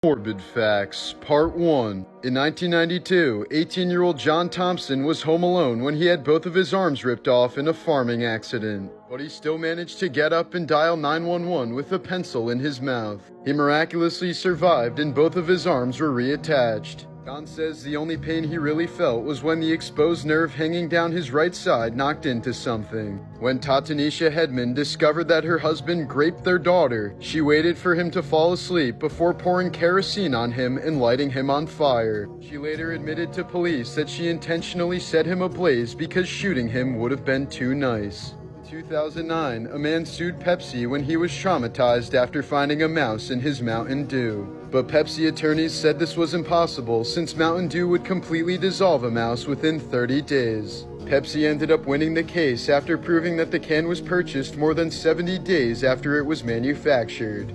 Morbid Facts, Part 1. In 1992, 18-year-old John Thompson was home alone when he had both of his arms ripped off in a farming accident. But he still managed to get up and dial 911 with a pencil in his mouth. He miraculously survived and both of his arms were reattached. John says the only pain he really felt was when the exposed nerve hanging down his right side knocked into something. When Tatanisha Hedman discovered that her husband raped their daughter, she waited for him to fall asleep before pouring kerosene on him and lighting him on fire. She later admitted to police that she intentionally set him ablaze because shooting him would have been too nice. In 2009, a man sued Pepsi when he was traumatized after finding a mouse in his Mountain Dew. But Pepsi attorneys said this was impossible since Mountain Dew would completely dissolve a mouse within 30 days. Pepsi ended up winning the case after proving that the can was purchased more than 70 days after it was manufactured.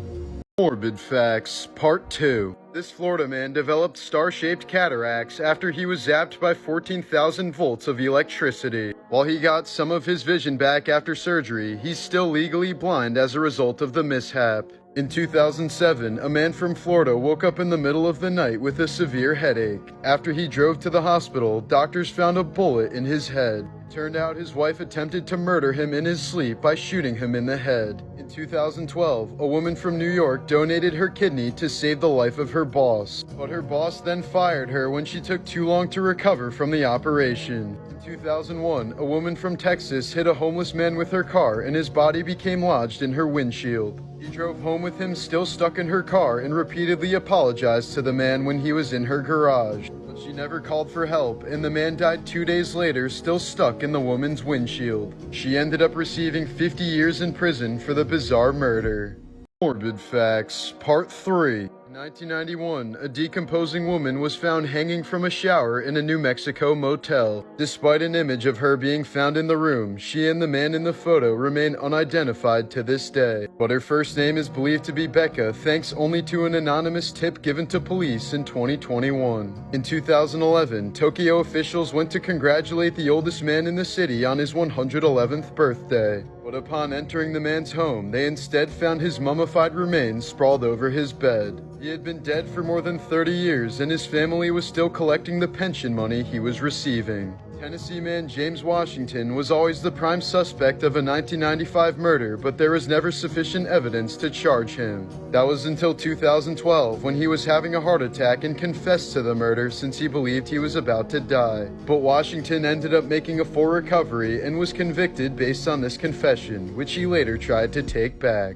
Morbid Facts, Part 2. This Florida man developed star-shaped cataracts after he was zapped by 14,000 volts of electricity. While he got some of his vision back after surgery, he's still legally blind as a result of the mishap. In 2007, a man from Florida woke up in the middle of the night with a severe headache. After he drove to the hospital, doctors found a bullet in his head. It turned out his wife attempted to murder him in his sleep by shooting him in the head. In 2012, a woman from New York donated her kidney to save the life of her boss. But her boss then fired her when she took too long to recover from the operation. In 2001, a woman from Texas hit a homeless man with her car and his body became lodged in her windshield. She drove home with him still stuck in her car and repeatedly apologized to the man when he was in her garage. But she never called for help, and the man died 2 days later still stuck in the woman's windshield. She ended up receiving 50 years in prison for the bizarre murder. Morbid Facts, Part 3. In 1991, a decomposing woman was found hanging from a shower in a New Mexico motel. Despite an image of her being found in the room, she and the man in the photo remain unidentified to this day. But her first name is believed to be Becca, thanks only to an anonymous tip given to police in 2021. In 2011, Tokyo officials went to congratulate the oldest man in the city on his 111th birthday. But upon entering the man's home, they instead found his mummified remains sprawled over his bed. He had been dead for more than 30 years, and his family was still collecting the pension money he was receiving. Tennessee man James Washington was always the prime suspect of a 1995 murder, but there was never sufficient evidence to charge him. That was until 2012, when he was having a heart attack and confessed to the murder since he believed he was about to die. But Washington ended up making a full recovery and was convicted based on this confession, which he later tried to take back.